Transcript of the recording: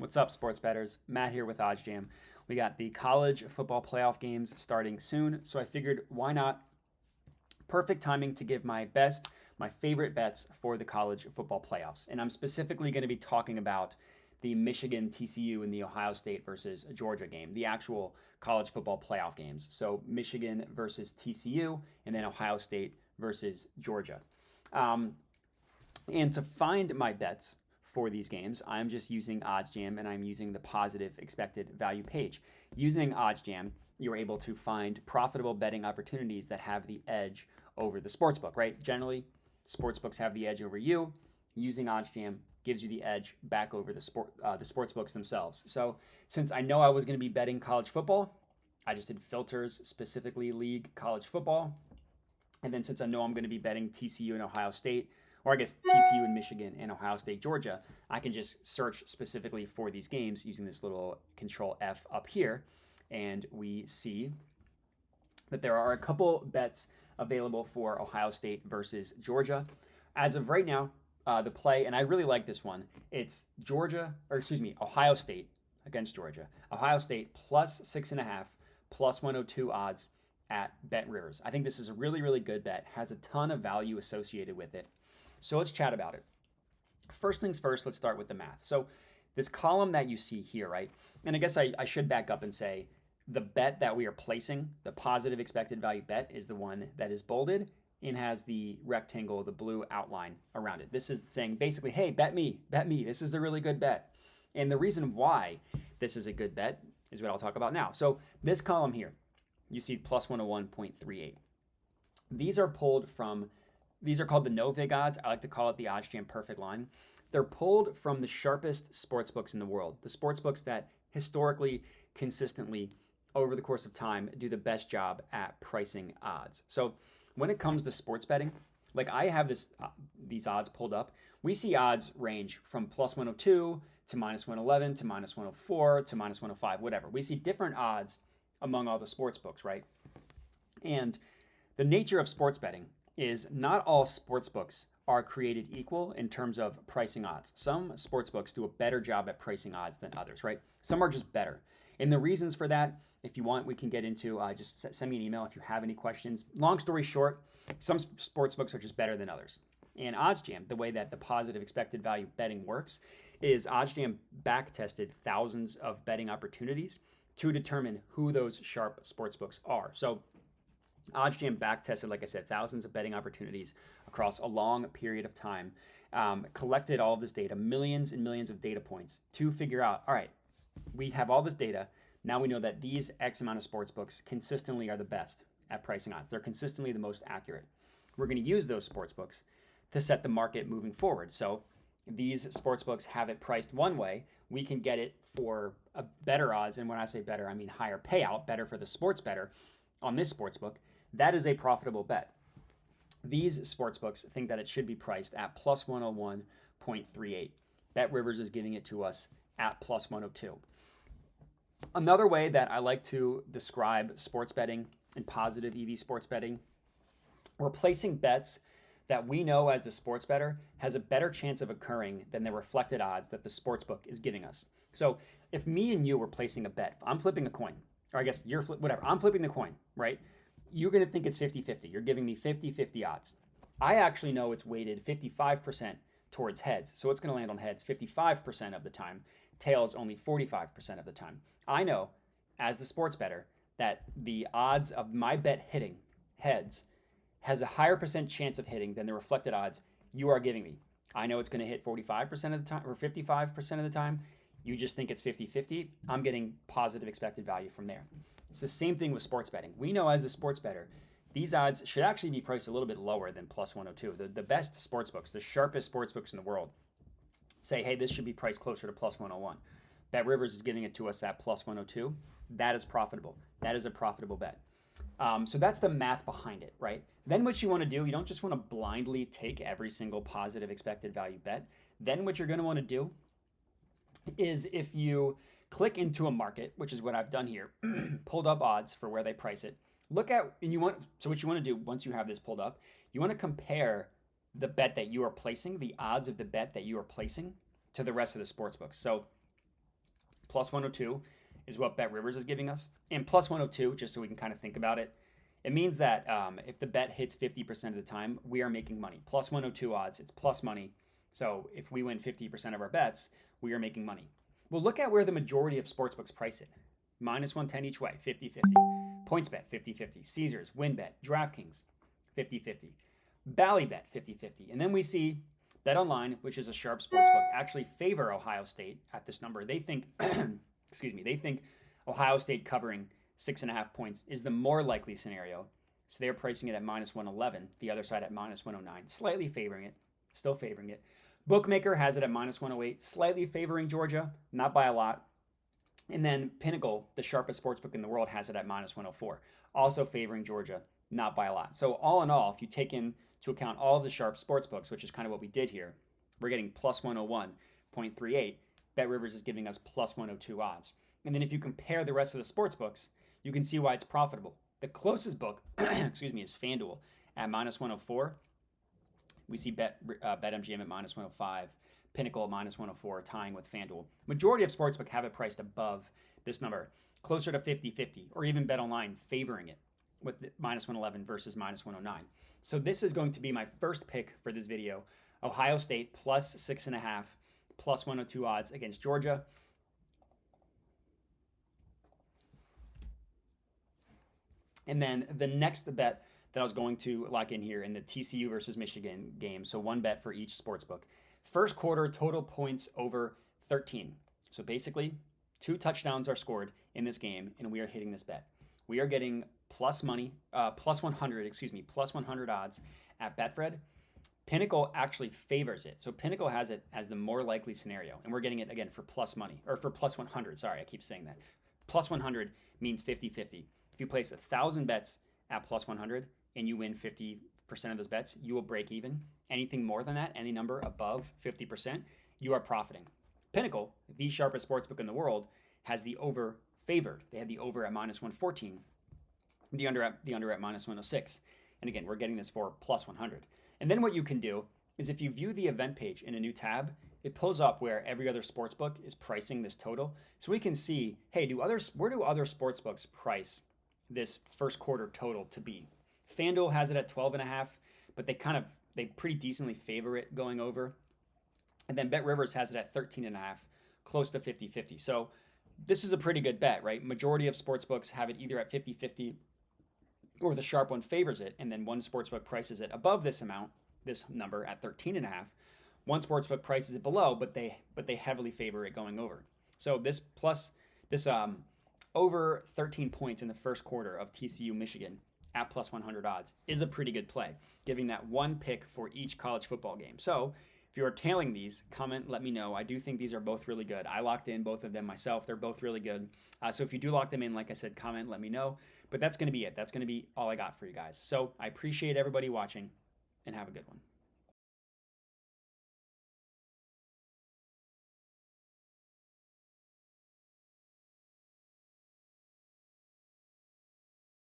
What's up, sports bettors? Matt here with OddsJam. We got the college football playoff games starting soon, so I figured why not? Perfect timing to give my favorite bets for the college football playoffs. And I'm specifically going to be talking about the Michigan TCU and the Ohio State versus Georgia game, the actual college football playoff games. So Michigan versus TCU, and then Ohio State versus Georgia. Um, and to find my bets for these games, I'm just using OddsJam and I'm using the positive expected value page. Using OddsJam, you're able to find profitable betting opportunities that have the edge over the sportsbook, right? Generally, sportsbooks have the edge over you. Using OddsJam gives you the edge back over the sportsbooks themselves. So since I know I was going to be betting college football, I just did filters, specifically league college football. And then since I know I'm going to be betting TCU and Ohio State, or I guess TCU and Michigan and Ohio State, Georgia, I can just search specifically for these games using this little Control F up here. And we see that there are a couple bets available for Ohio State versus Georgia. As of right now, the play, and I really like this one, it's Ohio State against Georgia. Ohio State plus 6.5, plus 102 odds at Bet Rivers. I think this is a really, really good bet, has a ton of value associated with it. So let's chat about it. First things first, let's start with the math. So this column that you see here, right? And I guess I should back up and say the bet that we are placing, the positive expected value bet, is the one that is bolded and has the rectangle, the blue outline around it. This is saying basically, hey, bet me. This is a really good bet. And the reason why this is a good bet is what I'll talk about now. So this column here, you see plus 101.38. These are called the no vig odds. I like to call it the OddsJam perfect line. They're pulled from the sharpest sports books in the world, the sports books that historically, consistently, over the course of time, do the best job at pricing odds. So when it comes to sports betting, like I have these odds pulled up, we see odds range from plus 102 to minus 111 to minus 104 to minus 105, whatever. We see different odds among all the sports books, right? And the nature of sports betting is not all sports books are created equal in terms of pricing odds. Some sports books do a better job at pricing odds than others, right? Some are just better. And the reasons for that, if you want, we can get into, just send me an email if you have any questions. Long story short, some sports books are just better than others. And OddsJam, the way that the positive expected value betting works is OddsJam back tested thousands of betting opportunities to determine who those sharp sports books are. So OddsJam back tested, like I said, thousands of betting opportunities across a long period of time, collected all of this data, millions and millions of data points to figure out, all right, we have all this data. Now we know that these X amount of sports books consistently are the best at pricing odds. They're consistently the most accurate. We're going to use those sports books to set the market moving forward. So these sports books have it priced one way. We can get it for a better odds. And when I say better, I mean higher payout, better for the sports bettor on this sports book. That is a profitable bet. These sports books think that it should be priced at plus 101.38. Bet Rivers is giving it to us at plus 102. Another way that I like to describe sports betting and positive EV sports betting, we're placing bets that we know as the sports bettor has a better chance of occurring than the reflected odds that the sports book is giving us. So if me and you were placing a bet, I'm flipping a coin, or I guess you're whatever, I'm flipping the coin, right? You're going to think it's 50-50. You're giving me 50-50 odds. I actually know it's weighted 55% towards heads. So it's going to land on heads 55% of the time, tails only 45% of the time. I know as the sports bettor that the odds of my bet hitting heads has a higher percent chance of hitting than the reflected odds you are giving me. I know it's going to hit 45% of the time or 55% of the time. You just think it's 50-50. I'm getting positive expected value from there. It's the same thing with sports betting. We know as the sports bettor, these odds should actually be priced a little bit lower than plus 102. The best sports books, the sharpest sports books in the world, say, hey, this should be priced closer to plus 101. Bet Rivers is giving it to us at plus 102. That is profitable. That is a profitable bet. So that's the math behind it, right? Then what you want to do, you don't just want to blindly take every single positive expected value bet. Then what you're going to want to do is if you click into a market, which is what I've done here, pulled up odds for where they price it. Look at, so what you want to do once you have this pulled up, you want to compare the bet that you are placing, the odds of the bet that you are placing to the rest of the sports books. So Plus 102 is what Bet Rivers is giving us. And plus 102, just so we can kind of think about it, it means that if the bet hits 50% of the time, we are making money. Plus 102 odds, it's plus money. So if we win 50% of our bets, we are making money. Well, look at where the majority of sportsbooks price it. Minus 110 each way, 50-50. PointsBet, 50-50. Caesars, WinBet, DraftKings, 50-50. Ballybet, 50-50. And then we see BetOnline, which is a sharp sportsbook, actually favor Ohio State at this number. They think, they think Ohio State covering 6.5 points is the more likely scenario. So they're pricing it at minus 111, the other side at minus 109, slightly favoring it, still favoring it. Bookmaker has it at minus 108, slightly favoring Georgia, not by a lot. And then Pinnacle, the sharpest sportsbook in the world, has it at minus 104, also favoring Georgia, not by a lot. So all in all, if you take into account all of the sharp sportsbooks, which is kind of what we did here, we're getting plus 101.38. Bet Rivers is giving us plus 102 odds. And then if you compare the rest of the sportsbooks, you can see why it's profitable. The closest book, is FanDuel at minus 104. We see BetMGM at minus 105, Pinnacle at minus 104, tying with FanDuel. Majority of sportsbook have it priced above this number, closer to 50-50, or even BetOnline favoring it with minus 111 versus minus 109. So this is going to be my first pick for this video. Ohio State plus 6.5, plus 102 odds against Georgia. And then the next bet that I was going to lock in here in the TCU versus Michigan game. So one bet for each sportsbook. First quarter total points over 13. So basically 2 touchdowns are scored in this game and we are hitting this bet. We are getting plus 100 odds at Betfred. Pinnacle actually favors it. So Pinnacle has it as the more likely scenario. And we're getting it again for plus money, or for plus 100. Sorry, I keep saying that. Plus 100 means 50-50. If you place 1,000 bets at plus 100 and you win 50% of those bets, you will break even. Anything more than that, any number above 50%, you are profiting. Pinnacle, the sharpest sportsbook in the world, has the over favored. They had the over at minus 114, the under at minus 106. And again, we're getting this for plus 100. And then what you can do is if you view the event page in a new tab, it pulls up where every other sportsbook is pricing this total. So we can see, hey, where do other sportsbooks price this first quarter total to be? FanDuel has it at 12.5, but they pretty decently favor it going over. And then Bet Rivers has it at 13.5, close to 50-50. So this is a pretty good bet, right? Majority of sportsbooks have it either at 50-50 or the sharp one favors it, and then one sportsbook prices it above this amount, this number at 13.5. One sportsbook prices it below, but they heavily favor it going over. So this over 13 points in the first quarter of TCU Michigan at plus 100 odds is a pretty good play, giving that one pick for each college football game. So if you are tailing these, comment, let me know. I do think these are both really good. I locked in both of them myself. They're both really good. So if you do lock them in, like I said, comment, let me know. But that's going to be it. That's going to be all I got for you guys. So I appreciate everybody watching and have a good one.